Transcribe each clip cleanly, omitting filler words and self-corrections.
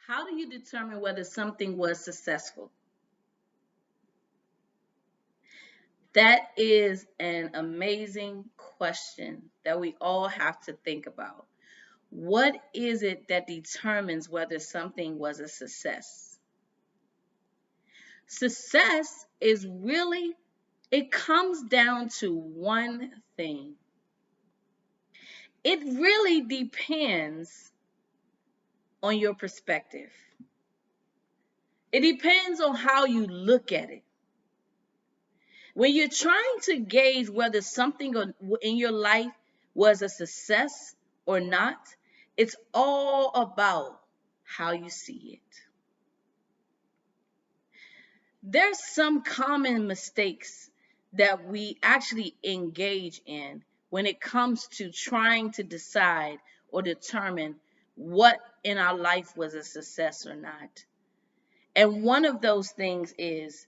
How do you determine whether something was successful? That is an amazing question that we all have to think about. What is it that determines whether something was a success? Success is really, it comes down to one thing. It really depends on your perspective. It depends on how you look at it. When you're trying to gauge whether something in your life was a success or not, it's all about how you see it. There's some common mistakes that we actually engage in when it comes to trying to decide or determine what in our life was a success or not. And one of those things is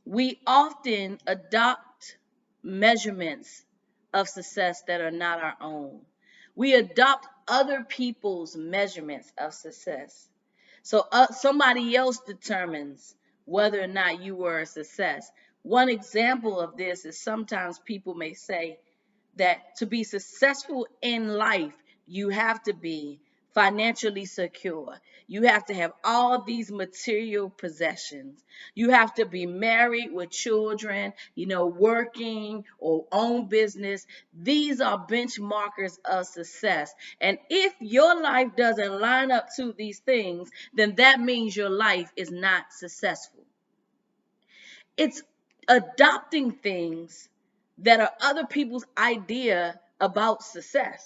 we often adopt measurements of success that are not our own. We adopt other people's measurements of success. So somebody else determines whether or not you were a success. One example of this is sometimes people may say that to be successful in life, you have to be financially secure. You have to have all these material possessions. You have to be married with children, working or own business. These are benchmarkers of success. And if your life doesn't line up to these things, then that means your life is not successful. It's adopting things that are other people's idea about success.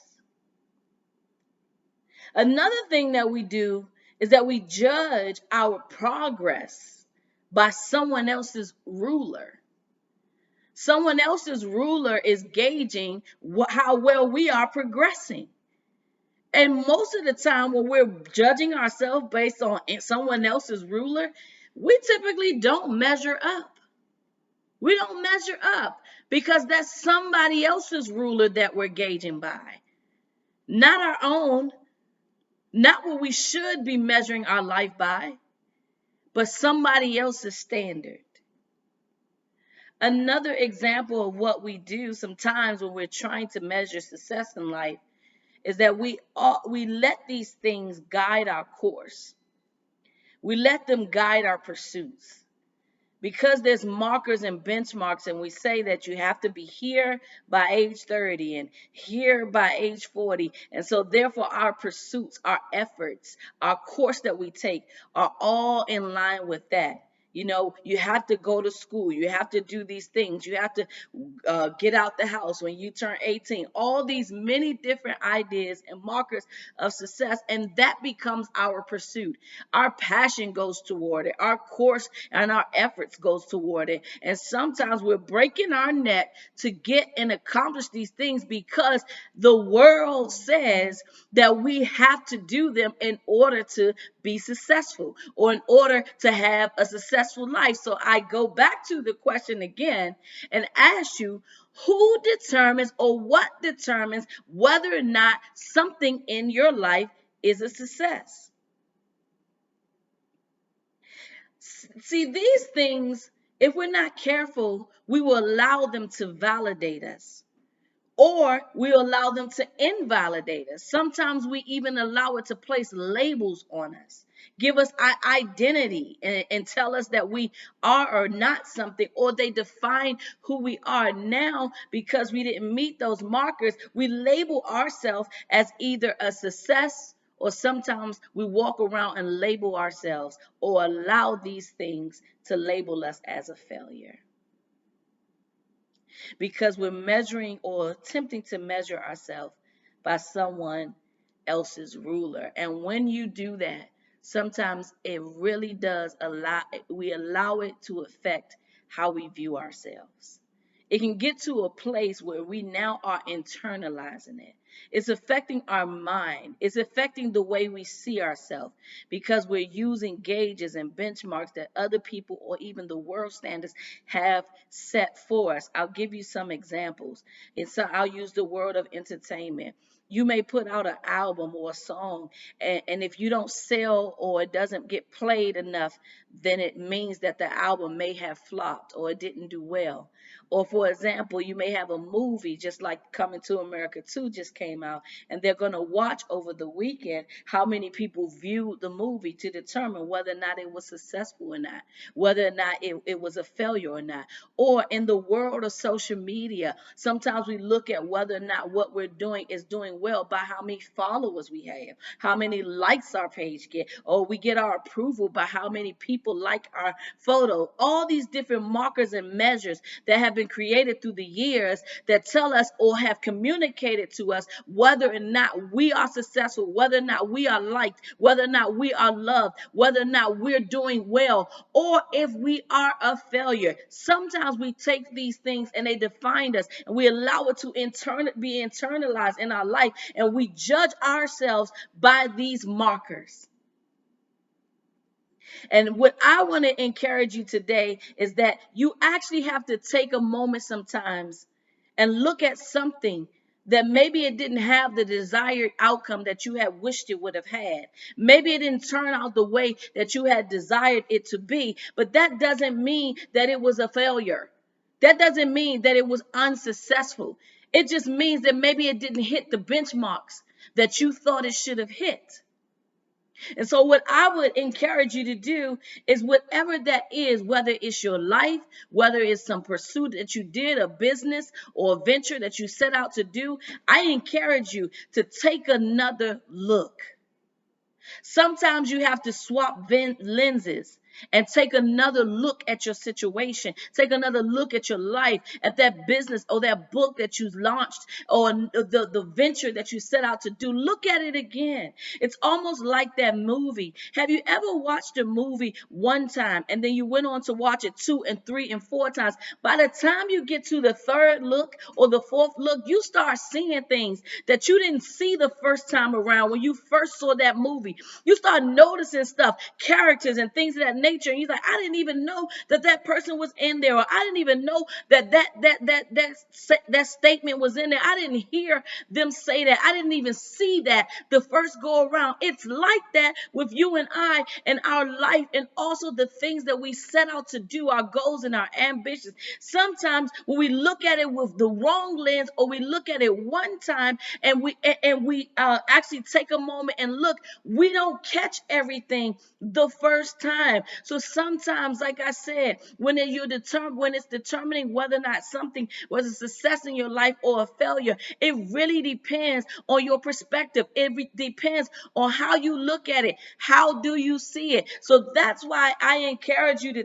Another thing that we do is that we judge our progress by someone else's ruler. Someone else's ruler is gauging how well we are progressing. And most of the time, when we're judging ourselves based on someone else's ruler, we typically don't measure up. We don't measure up because that's somebody else's ruler that we're gauging by, not our own, not what we should be measuring our life by, but somebody else's standard. Another example of what we do sometimes when we're trying to measure success in life is that we let these things guide our course. We let them guide our pursuits. Because there's markers and benchmarks, and we say that you have to be here by age 30 and here by age 40. And so therefore our pursuits, our efforts, our course that we take are all in line with that. You have to go to school. You have to do these things. You have to get out the house when you turn 18. All these many different ideas and markers of success, and that becomes our pursuit. Our passion goes toward it. Our course and our efforts goes toward it. And sometimes we're breaking our neck to get and accomplish these things because the world says that we have to do them in order to be successful or in order to have a successful life. So I go back to the question again and ask you, who determines or what determines whether or not something in your life is a success? See, these things, if we're not careful, we will allow them to validate us. Or we allow them to invalidate us. Sometimes we even allow it to place labels on us, give us identity, and tell us that we are or not something, or they define who we are. Now, because we didn't meet those markers, we label ourselves as either a success, or sometimes we walk around and label ourselves or allow these things to label us as a failure, because we're measuring or attempting to measure ourselves by someone else's ruler. And when you do that, sometimes it really does we allow it to affect how we view ourselves. It can get to a place where we now are internalizing it. It's affecting our mind. It's affecting the way we see ourselves because we're using gauges and benchmarks that other people or even the world standards have set for us. I'll give you some examples. I'll use the world of entertainment. You may put out an album or a song, and if you don't sell or it doesn't get played enough, then it means that the album may have flopped or it didn't do well. Or, for example, you may have a movie just like Coming to America 2 just came out, and they're going to watch over the weekend how many people viewed the movie to determine whether or not it was successful or not, whether or not it was a failure or not. Or in the world of social media, sometimes we look at whether or not what we're doing is doing well by how many followers we have, how many likes our page get, or we get our approval by how many people like our photo. All these different markers and measures that have been created through the years that tell us or have communicated to us whether or not we are successful, whether or not we are liked, whether or not we are loved, whether or not we're doing well, or if we are a failure. Sometimes we take these things and they define us, and we allow it to be internalized in our life, and we judge ourselves by these markers. And what I want to encourage you today is that you actually have to take a moment sometimes and look at something that maybe it didn't have the desired outcome that you had wished it would have had. Maybe it didn't turn out the way that you had desired it to be, but that doesn't mean that it was a failure. That doesn't mean that it was unsuccessful. It just means that maybe it didn't hit the benchmarks that you thought it should have hit. And so, what I would encourage you to do is whatever that is, whether it's your life, whether it's some pursuit that you did, a business or a venture that you set out to do, I encourage you to take another look. Sometimes you have to swap lenses and take another look at your situation. Take another look at your life, at that business or that book that you launched or the venture that you set out to do. Look at it again. It's almost like that movie. Have you ever watched a movie one time and then you went on to watch it 2 and 3 and 4 times? By the time you get to the third look or the fourth look, you start seeing things that you didn't see the first time around when you first saw that movie. You start noticing stuff, characters and things of that nature. And you're like, I didn't even know that that person was in there, or I didn't even know that statement was in there. I didn't hear them say that. I didn't even see that the first go around. It's like that with you and I and our life, and also the things that we set out to do, our goals and our ambitions. Sometimes when we look at it with the wrong lens, or we look at it one time and we actually take a moment and look, we don't catch everything the first time. So sometimes, like I said, when it's determining whether or not something was a success in your life or a failure, it really depends on your perspective. It depends on how you look at it. How do you see it? So that's why I encourage you to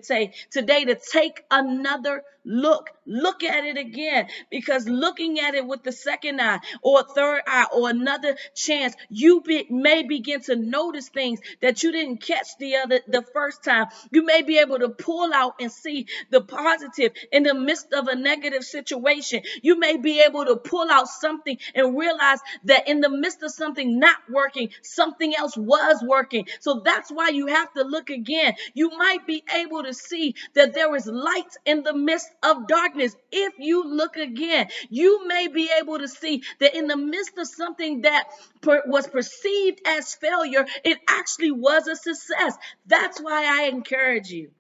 today to take another look. Look at it again, because looking at it with the second eye or third eye or another chance, you may begin to notice things that you didn't catch the first time. You may be able to pull out and see the positive in the midst of a negative situation. You may be able to pull out something and realize that in the midst of something not working, something else was working. So that's why you have to look again. You might be able to see that there is light in the midst of darkness. If you look again, you may be able to see that in the midst of something that was perceived as failure, it actually was a success. That's why I encourage you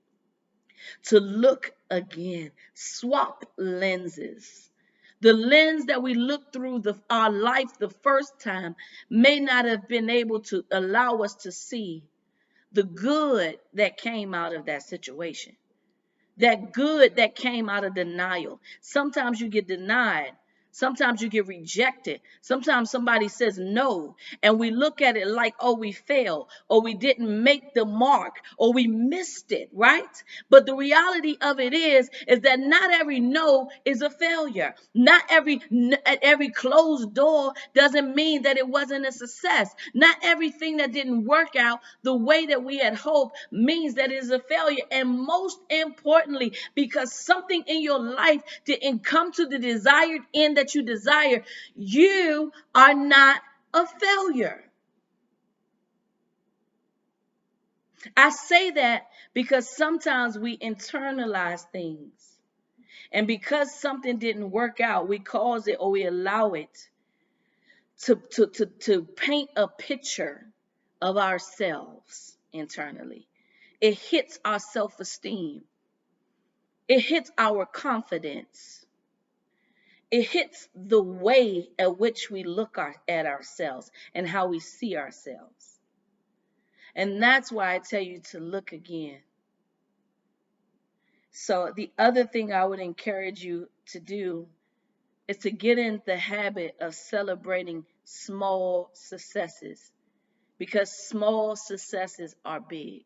to look again. Swap lenses. The lens that we look through our life the first time may not have been able to allow us to see the good that came out of that situation, that good that came out of denial. Sometimes you get denied. Sometimes you get rejected. Sometimes somebody says no, and we look at it like, oh, we failed, or we didn't make the mark, or we missed it, right? But the reality of it is that not every no is a failure. Not every closed door doesn't mean that it wasn't a success. Not everything that didn't work out the way that we had hoped means that it is a failure. And most importantly, because something in your life didn't come to the desired end that you desire, you are not a failure. I say that because sometimes we internalize things. And because something didn't work out, we cause it or we allow it to paint a picture of ourselves internally. It hits our self-esteem. It hits our confidence. It hits the way at which we look at ourselves and how we see ourselves. And that's why I tell you to look again. So the other thing I would encourage you to do is to get in the habit of celebrating small successes, because small successes are big.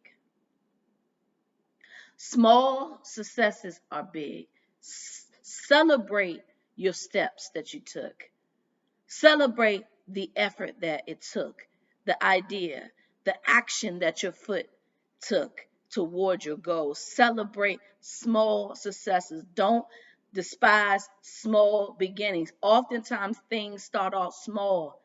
Small successes are big. Celebrate your steps that you took. Celebrate the effort that it took, the idea, the action that your foot took toward your goal. Celebrate small successes. Don't despise small beginnings. Oftentimes, things start off small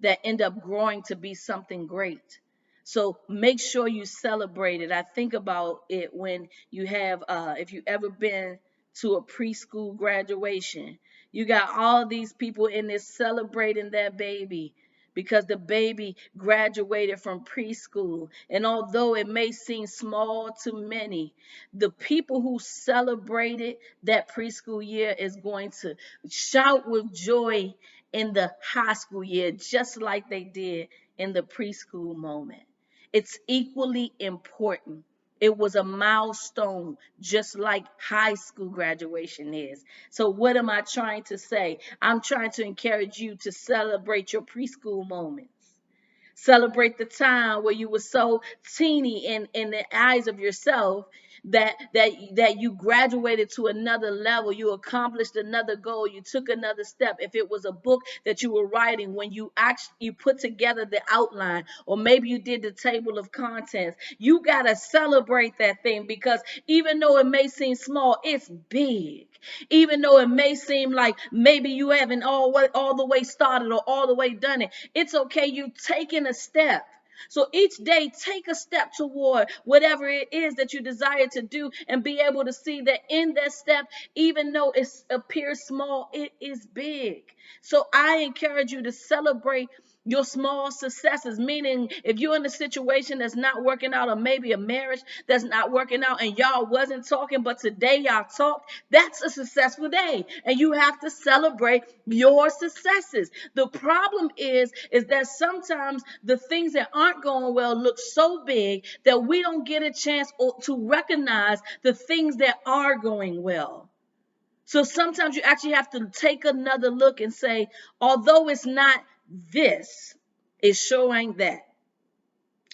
that end up growing to be something great. So make sure you celebrate it. I think about it when you have, if you ever been to a preschool graduation, you got all these people in there celebrating that baby because the baby graduated from preschool. And although it may seem small to many, the people who celebrated that preschool year is going to shout with joy in the high school year, just like they did in the preschool moment. It's equally important. It was a milestone, just like high school graduation is. So, what am I trying to say? I'm trying to encourage you to celebrate your preschool moments. Celebrate the time where you were so teeny in the eyes of yourself that you graduated to another level, you accomplished another goal, you took another step. If it was a book that you were writing, when you actually you put together the outline, or maybe you did the table of contents, you got to celebrate that thing, because even though it may seem small, it's big. Even though it may seem like maybe you haven't all the way started or all the way done it, it's okay. You've taken a step. So each day, take a step toward whatever it is that you desire to do, and be able to see that in that step, even though it appears small, it is big. So I encourage you to celebrate your small successes, meaning if you're in a situation that's not working out, or maybe a marriage that's not working out and y'all wasn't talking, but today y'all talked, that's a successful day, and you have to celebrate your successes. The problem is that sometimes the things that aren't going well look so big that we don't get a chance to recognize the things that are going well. So sometimes you actually have to take another look and say, although it's not this, it's showing that,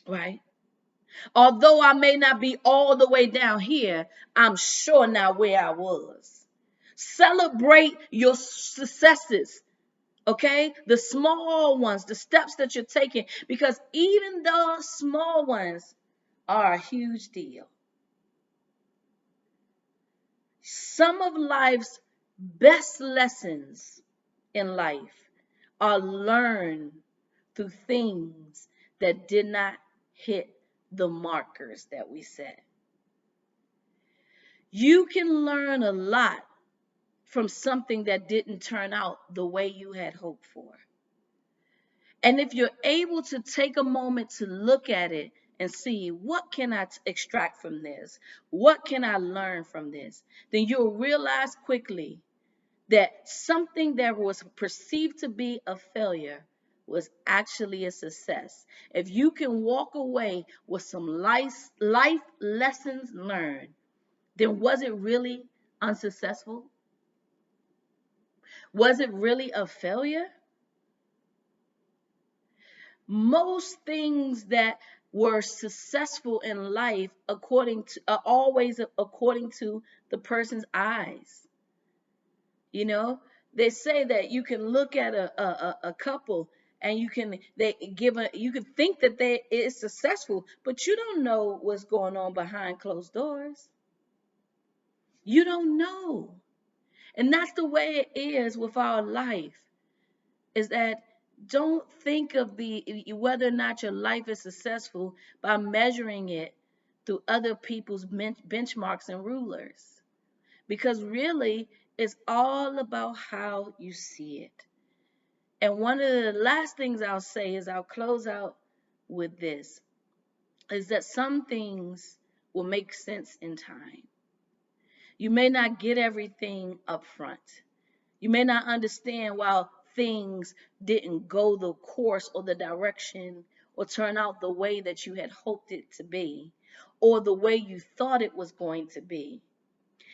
right? Although I may not be all the way down here, I'm sure not where I was. Celebrate your successes, okay? The small ones, the steps that you're taking, because even those small ones are a huge deal. Some of life's best lessons in life are learned through things that did not hit the markers that we set. You can learn a lot from something that didn't turn out the way you had hoped for. And if you're able to take a moment to look at it and see, what can I extract from this? What can I learn from this? Then you'll realize quickly that something that was perceived to be a failure was actually a success. If you can walk away with some life lessons learned, then was it really unsuccessful? Was it really a failure? Most things that were successful in life always according to the person's eyes. You know, they say that you can look at a couple, and you can think that they is successful, but you don't know what's going on behind closed doors. You don't know. And that's the way it is with our life, is that don't think of whether or not your life is successful by measuring it through other people's benchmarks and rulers, because really it's all about how you see it. And one of the last things I'll say is I'll close out with this, is that some things will make sense in time. You may not get everything up front. You may not understand why things didn't go the course or the direction or turn out the way that you had hoped it to be or the way you thought it was going to be.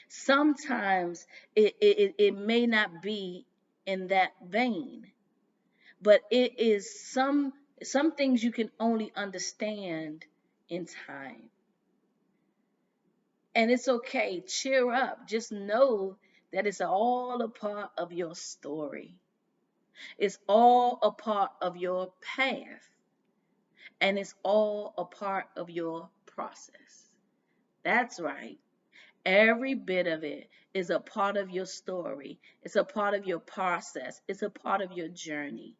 Sometimes it may not be in that vein, but it is some things you can only understand in time. And it's okay. Cheer up. Just know that it's all a part of your story. It's all a part of your path. And it's all a part of your process. That's right. Every bit of it is a part of your story. It's a part of your process. It's a part of your journey.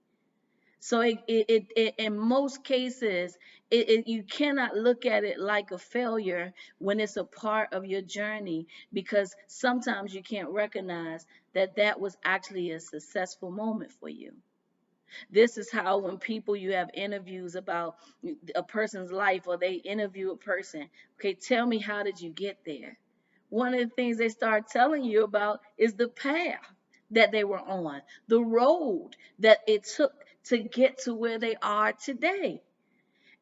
So in most cases, you cannot look at it like a failure when it's a part of your journey, because sometimes you can't recognize that that was actually a successful moment for you. This is how when people, you have interviews about a person's life, or they interview a person, okay, tell me, how did you get there? One of the things they start telling you about is the path that they were on, the road that it took to get to where they are today.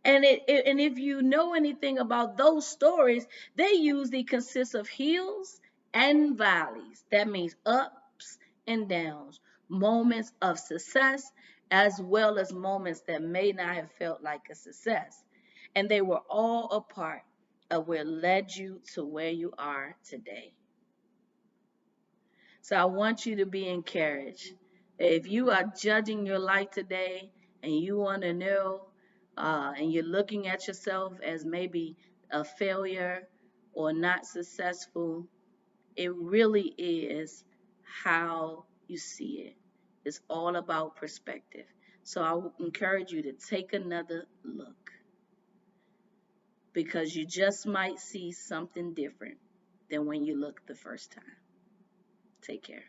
And and if you know anything about those stories, they usually consist of hills and valleys. That means ups and downs, moments of success, as well as moments that may not have felt like a success. And they were all a part of what led you to where you are today. So I want you to be encouraged. If you are judging your life today and you want to know, and you're looking at yourself as maybe a failure or not successful, it really is how you see it. It's all about perspective. So I would encourage you to take another look, because you just might see something different than when you looked the first time. Take care.